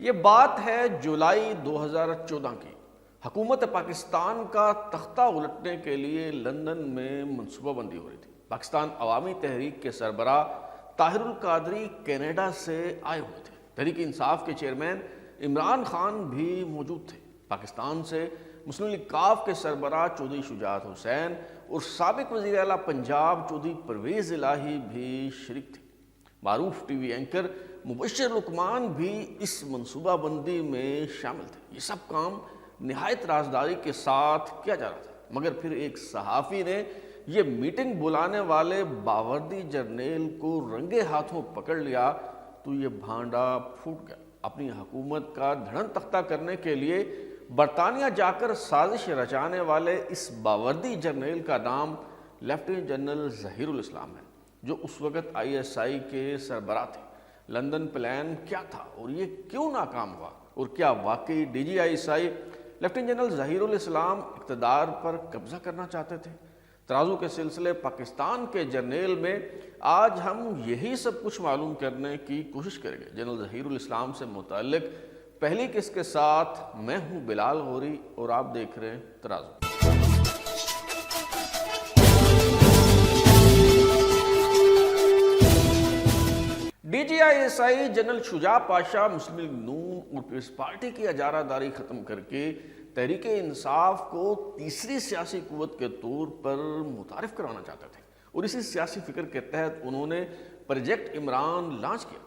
یہ بات ہے جولائی 2014 کی۔ حکومت پاکستان کا تختہ الٹنے کے لیے لندن میں منصوبہ بندی ہو رہی تھی۔ پاکستان عوامی تحریک کے سربراہ طاہر القادری کینیڈا سے آئے ہوئے تھے۔ تحریک انصاف کے چیئرمین عمران خان بھی موجود تھے۔ پاکستان سے مسلم لیگ کاف کے سربراہ چودھری شجاعت حسین اور سابق وزیر اعلیٰ پنجاب چودھری پرویز الہی بھی شریک تھے۔ معروف ٹی وی اینکر مبشر لقمان بھی اس منصوبہ بندی میں شامل تھے۔ یہ سب کام نہایت رازداری کے ساتھ کیا جا رہا تھا، مگر پھر ایک صحافی نے یہ میٹنگ بلانے والے باوردی جرنیل کو رنگے ہاتھوں پکڑ لیا تو یہ بھانڈا پھوٹ گیا۔ اپنی حکومت کا دھڑن تختہ کرنے کے لیے برطانیہ جا کر سازش رچانے والے اس باوردی جرنیل کا نام لیفٹیننٹ جنرل ظہیر الاسلام ہے، جو اس وقت ISI کے سربراہ تھے۔ لندن پلان کیا تھا اور یہ کیوں ناکام ہوا، اور کیا واقعی DGISI لیفٹیننٹ جنرل ظہیر الاسلام اقتدار پر قبضہ کرنا چاہتے تھے؟ ترازو کے سلسلے پاکستان کے جرنیل میں آج ہم یہی سب کچھ معلوم کرنے کی کوشش کریں گے۔ جنرل ظہیر الاسلام سے متعلق پہلی قسط کے ساتھ میں ہوں بلال غوری اور آپ دیکھ رہے ہیں ترازو۔ DGISI جنرل شجاع پاشا مسلم لیگ نون اور پیپلز پارٹی کی اجارہ داری ختم کر کے تحریک انصاف کو تیسری سیاسی قوت کے طور پر متعارف کرانا چاہتے تھے، اور اسی سیاسی فکر کے تحت انہوں نے پروجیکٹ عمران لانچ کیا۔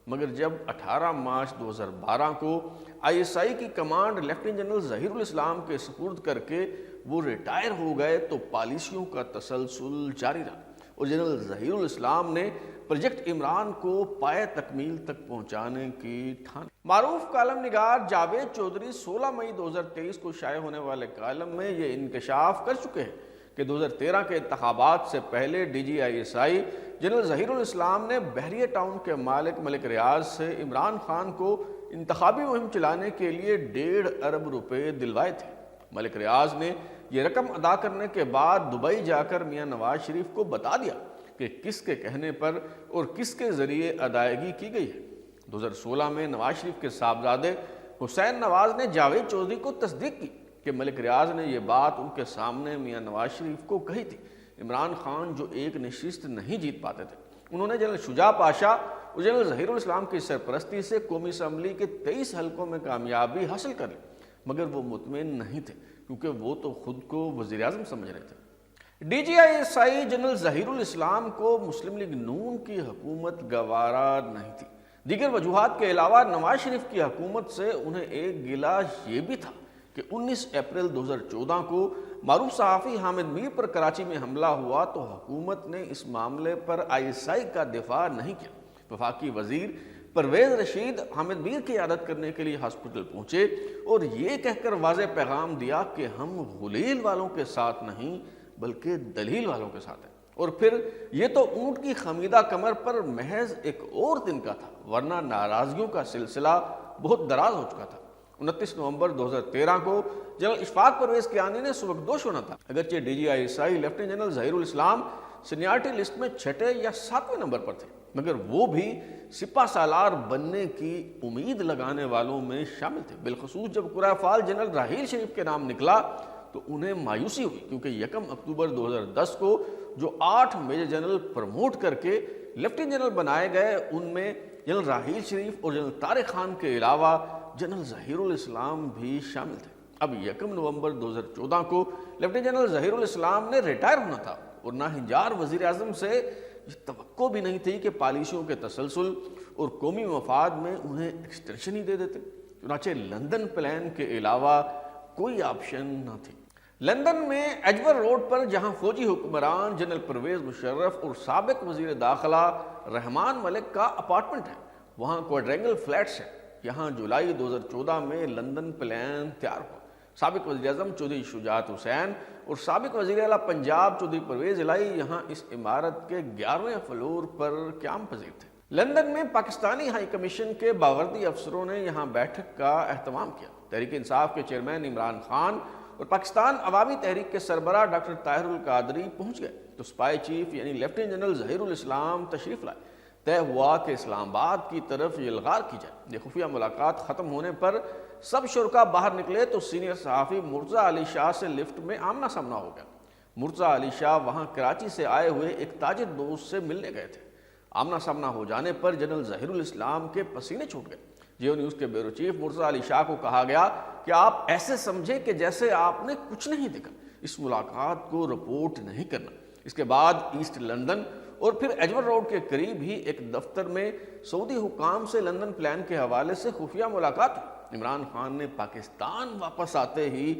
مگر جب 18 مارچ 2012 کو ISI کی کمانڈ لیفٹیننٹ جنرل ظہیر الاسلام کے سپرد کر کے وہ ریٹائر ہو گئے تو پالیسیوں کا تسلسل جاری رہا، اور جنرل ظہیر الاسلام نے پروجیکٹ عمران کو پائے تکمیل تک پہنچانے کی ٹھانی۔ معروف کالم نگار جاوید چودھری 16 مئی 2023 کو شائع ہونے والے کالم میں یہ انکشاف کر چکے ہیں کہ 2013 کے انتخابات سے پہلے DGISI جنرل ظہیر الاسلام نے بحریہ ٹاؤن کے مالک ملک ریاض سے عمران خان کو انتخابی مہم چلانے کے لیے 1.5 ارب روپے دلوائے تھے۔ ملک ریاض نے یہ رقم ادا کرنے کے بعد دبئی جا کر میاں نواز شریف کو بتا دیا کہ کس کے کہنے پر اور کس کے ذریعے ادائیگی کی گئی ہے۔ 2016 میں نواز شریف کے صاحبزادے حسین نواز نے جاوید چودھری کو تصدیق کی کہ ملک ریاض نے یہ بات ان کے سامنے میاں نواز شریف کو کہی تھی۔ عمران خان جو ایک نشست نہیں جیت پاتے تھے، انہوں نے جنرل شجاع پاشا اور جنرل ظہیر الاسلام کی سرپرستی سے قومی اسمبلی کے 23 حلقوں میں کامیابی حاصل کر لی، مگر وہ مطمئن نہیں تھے کیونکہ وہ تو خود کو وزیر اعظم سمجھ رہے تھے۔ DGISI جنرل ظہیر الاسلام کو مسلم لیگ نون کی حکومت گوارا نہیں تھی۔ دیگر وجوہات کے علاوہ نواز شریف کی حکومت سے انہیں ایک گلہ یہ بھی تھا کہ 19 اپریل 2014 کو معروف صحافی حامد میر پر کراچی میں حملہ ہوا تو حکومت نے اس معاملے پر ISI کا دفاع نہیں کیا۔ وفاقی وزیر پرویز رشید حامد میر کی عیادت کرنے کے لیے ہاسپٹل پہنچے اور یہ کہہ کر واضح پیغام دیا کہ ہم غلیل والوں کے ساتھ نہیں بلکہ دلیل والوں کے ساتھ ہیں، اور پھر یہ تو اونٹ کی خمیدہ کمر پر محض ایک اور دن کا تھا، ورنہ ناراضگیوں کا سلسلہ بہت دراز ہو چکا تھا۔ 29 نومبر 2013 کو جنرل اشفاق پرویز کیانی نے سبکدوش ہونا تھا۔ اگرچہ DGISI لیفٹیننٹ جنرل ظہیر الاسلام سینیارٹی لسٹ میں 6 یا 7ویں نمبر پر تھے، مگر وہ بھی سپہ سالار بننے کی امید لگانے والوں میں شامل تھے۔ بالخصوص جب قرہ فعال جنرل راحیل شریف کے نام نکلا تو انہیں مایوسی ہوئی، کیونکہ 1 اکتوبر 2010 کو جو 8 میجر جنرل پروموٹ کر کے لیفٹیننٹ جنرل بنائے گئے ان میں جنرل راحیل شریف اور جنرل طارق خان کے علاوہ جنرل ظہیر الاسلام بھی شامل تھے۔ اب 1 نومبر 2014 کو لیفٹیننٹ جنرل ظہیر الاسلام نے ریٹائر ہونا تھا، اور ناہنجار وزیر اعظم سے یہ توقع بھی نہیں تھی کہ پالیسیوں کے تسلسل اور قومی مفاد میں انہیں ایکسٹینشن ہی دے دیتے۔ چنانچہ لندن پلان کے علاوہ کوئی آپشن نہ تھی۔ لندن میں ایجور روڈ پر جہاں فوجی حکمران جنرل پرویز مشرف اور سابق وزیر داخلہ رحمان ملک کا اپارٹمنٹ ہے، وہاں کوڈرینگل فلیٹس ہیں۔ یہاں جولائی 2014 میں لندن پلان تیار ہوا۔ سابق وزیر اعظم چودھری شجاعت حسین اور سابق وزیر اعلیٰ پنجاب چودھری پرویز الہی یہاں اس عمارت کے 11ویں فلور پر قیام پذیر تھے۔ لندن میں پاکستانی ہائی کمیشن کے باوردی افسروں نے یہاں بیٹھک کا اہتمام کیا۔ تحریک انصاف کے چیئرمین عمران خان اور پاکستان عوامی تحریک کے سربراہ ڈاکٹر طاہر القادری پہنچ گئے تو اسپائی چیف یعنی لیفٹیننٹ جنرل ظہیر الاسلام تشریف لائے۔ طے ہوا کہ اسلام آباد کی طرف یہ الغار کی جائے۔ یہ خفیہ ملاقات ختم ہونے پر سب شرکا باہر نکلے تو سینئر صحافی مرتضیٰ علی شاہ سے لفٹ میں آمنا سامنا ہو گیا۔ مرتضیٰ علی شاہ وہاں کراچی سے آئے ہوئے ایک تاجر دوست سے ملنے گئے تھے۔ آمنا سامنا ہو جانے پر جنرل ظہیر الاسلام کے پسینے چھوٹ گئے۔ جیو نیوز کے بیورو چیف مرتضیٰ علی شاہ کو کہا گیا کہ آپ ایسے سمجھے کہ جیسے آپ نے کچھ نہیں دیکھا، اس ملاقات کو رپورٹ نہیں کرنا۔ اس کے بعد ایسٹ لندن اور پھر ایجور روڈ کے قریب ہی ایک دفتر میں سعودی حکام سے لندن پلان کے حوالے سے خفیہ ملاقات ہوئی۔ عمران خان نے پاکستان واپس آتے ہی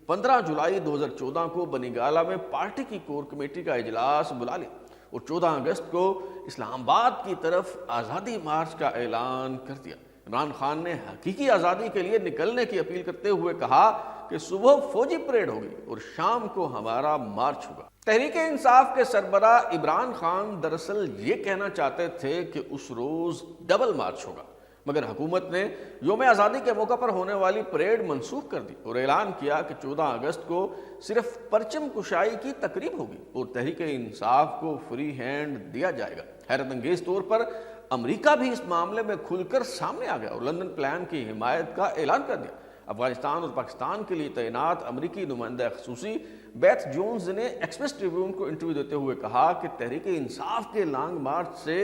15 جولائی 2014 کو بنی گالہ میں پارٹی کی کور کمیٹی کا اجلاس بلا لیا اور 14 اگست کو اسلام آباد کی طرف آزادی مارچ کا اعلان کر دیا۔ عمران خان نے حقیقی آزادی کے لیے نکلنے کی اپیل کرتے ہوئے کہا کہ صبح فوجی پریڈ ہوگی اور شام کو ہمارا مارچ ہوگا۔ تحریک انصاف کے سربراہ عمران خان دراصل یہ کہنا چاہتے تھے کہ اس روز ڈبل مارچ ہوگا، مگر حکومت نے یوم آزادی کے موقع پر ہونے والی پریڈ منسوخ کر دی اور اعلان کیا کہ 14 اگست کو صرف پرچم کشائی کی تقریب ہوگی اور تحریک انصاف کو فری ہینڈ دیا جائے گا۔ حیرت انگیز طور پر امریکہ بھی اس معاملے میں کھل کر سامنے آ گیا اور لندن پلان کی حمایت کا اعلان کر دیا۔ افغانستان اور پاکستان کے لیے تعینات امریکی نمائندہ خصوصی بیتھ جونز نے ایکسپریس ٹریبیون کو انٹرویو دیتے ہوئے کہا کہ تحریک انصاف کے لانگ مارچ سے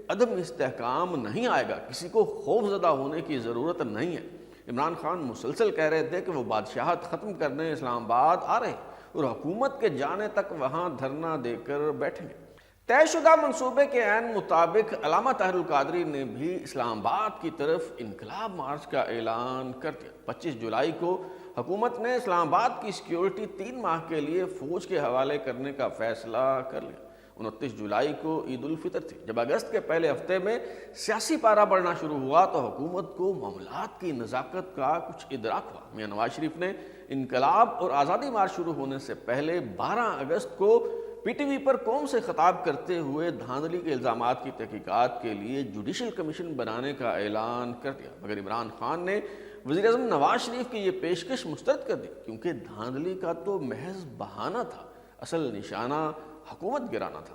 عدم استحکام نہیں آئے گا، کسی کو خوف زدہ ہونے کی ضرورت نہیں ہے۔ عمران خان مسلسل کہہ رہے تھے کہ وہ بادشاہت ختم کرنے اسلام آباد آ رہے ہیں اور حکومت کے جانے تک وہاں دھرنا دے کر بیٹھیں گے۔ طے شدہ منصوبے کے عین مطابق علامہ طاہر القادری نے بھی اسلام آباد کی طرف انقلاب مارچ کا اعلان کر دیا۔ 25 جولائی کو حکومت نے اسلام آباد کی سیکیورٹی 3 ماہ کے لیے فوج کے حوالے کرنے کا فیصلہ کر لیا۔ 29 جولائی کو عید الفطر تھی۔ جب اگست کے پہلے ہفتے میں سیاسی پارا بڑھنا شروع ہوا تو حکومت کو معاملات کی نزاکت کا کچھ ادراک ہوا۔ میاں نواز شریف نے انقلاب اور آزادی مارچ شروع ہونے سے پہلے 12 اگست کو پی ٹی وی پر قوم سے خطاب کرتے ہوئے دھاندلی کے الزامات کی تحقیقات کے لیے جوڈیشل کمیشن بنانے کا اعلان کر دیا، مگر عمران خان نے وزیر اعظم نواز شریف کی یہ پیشکش مسترد کر دی کیونکہ دھاندلی کا تو محض بہانہ تھا، اصل نشانہ حکومت گرانا تھا۔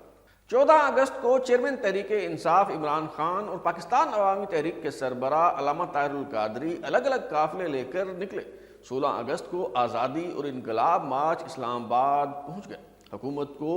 14 اگست کو چیئرمین تحریک انصاف عمران خان اور پاکستان عوامی تحریک کے سربراہ علامہ طاہر القادری الگ الگ قافلے لے کر نکلے۔ 16 اگست کو آزادی اور انقلاب مارچ اسلام آباد پہنچ گئے۔ حکومت کو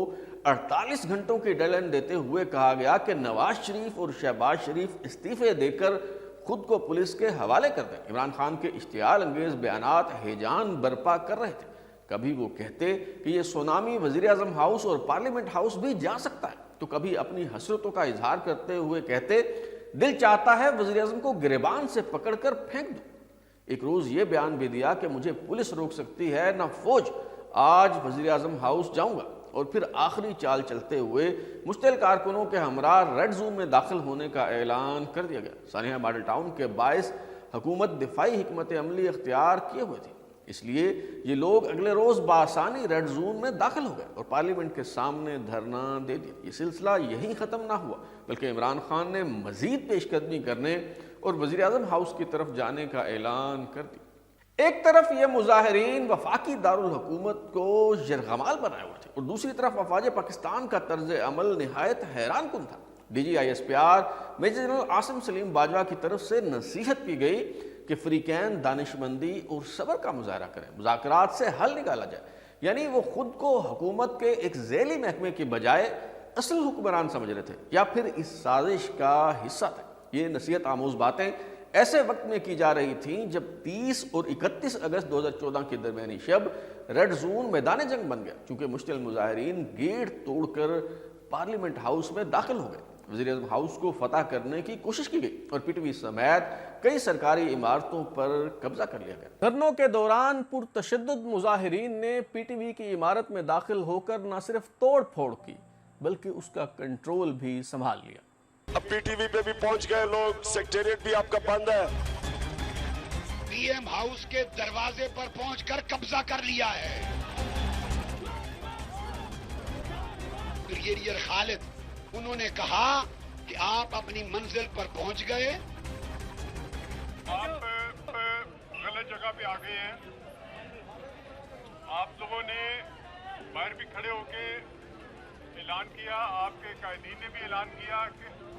48 گھنٹوں کی ڈیڈ لائن دیتے ہوئے کہا گیا کہ نواز شریف اور شہباز شریف استعفے دے کر خود کو پولیس کے حوالے کر دیں۔ عمران خان کے اشتعال انگیز بیانات ہیجان برپا کر رہے تھے۔ کبھی وہ کہتے کہ یہ سونامی وزیر اعظم ہاؤس اور پارلیمنٹ ہاؤس بھی جا سکتا ہے، تو کبھی اپنی حسرتوں کا اظہار کرتے ہوئے کہتے دل چاہتا ہے وزیر اعظم کو گریبان سے پکڑ کر پھینک دو۔ ایک روز یہ بیان بھی دیا کہ مجھے پولیس روک سکتی ہے نہ فوج، آج وزیر اعظم ہاؤس جاؤں گا، اور پھر آخری چال چلتے ہوئے مشتعل کارکنوں کے ہمراہ ریڈ زون میں داخل ہونے کا اعلان کر دیا گیا۔ سانحہ ماڈل ٹاؤن کے باعث حکومت دفاعی حکمت عملی اختیار کیے ہوئے تھی، اس لیے یہ لوگ اگلے روز بآسانی ریڈ زون میں داخل ہو گئے اور پارلیمنٹ کے سامنے دھرنا دے دیا۔ یہ سلسلہ یہی ختم نہ ہوا بلکہ عمران خان نے مزید پیش قدمی کرنے اور وزیر اعظم ہاؤس کی طرف جانے کا اعلان کر دیا۔ ایک طرف یہ مظاہرین وفاقی دارالحکومت کو یرغمال بنائے ہوئے تھے اور دوسری طرف افواج پاکستان کا طرز عمل نہایت حیران کن تھا۔ DG ISPR major general Asim Saleem Bajwa کی طرف سے نصیحت کی گئی کہ فریقین دانشمندی اور صبر کا مظاہرہ کریں، مذاکرات سے حل نکالا جائے، یعنی وہ خود کو حکومت کے ایک ذیلی محکمے کی بجائے اصل حکمران سمجھ رہے تھے یا پھر اس سازش کا حصہ تھے۔ یہ نصیحت آموز باتیں ایسے وقت میں کی جا رہی تھیں جب 30 اور 31 اگست 2014 کی درمیانی شب ریڈ زون میدان جنگ بن گیا، چونکہ مشتعل مظاہرین گیٹ توڑ کر پارلیمنٹ ہاؤس میں داخل ہو گئے۔ وزیر اعظم ہاؤس کو فتح کرنے کی کوشش کی گئی اور پی ٹی وی سمیت کئی سرکاری عمارتوں پر قبضہ کر لیا گیا۔ دھرنوں کے دوران پرتشدد مظاہرین نے پی ٹی وی کی عمارت میں داخل ہو کر نہ صرف توڑ پھوڑ کی بلکہ اس کا کنٹرول بھی سنبھال لیا۔ اب پی ٹی وی پہ بھی پہنچ گئے لوگ، سیکریٹریٹ بھی آپ کا بند ہے۔ پی ایم ہاؤس کے دروازے پر پہنچ کر قبضہ کر لیا ہے۔ بریگیڈیئر خالد انہوں نے کہا کہ آپ اپنی منزل پر پہنچ گئے۔ آپ غلط جگہ پہ آ گئے ہیں۔ آپ لوگوں نے باہر بھی کھڑے ہو کے اعلان کیا، آپ کے قائدین نے بھی اعلان کیا کہ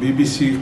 BBC,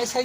ISI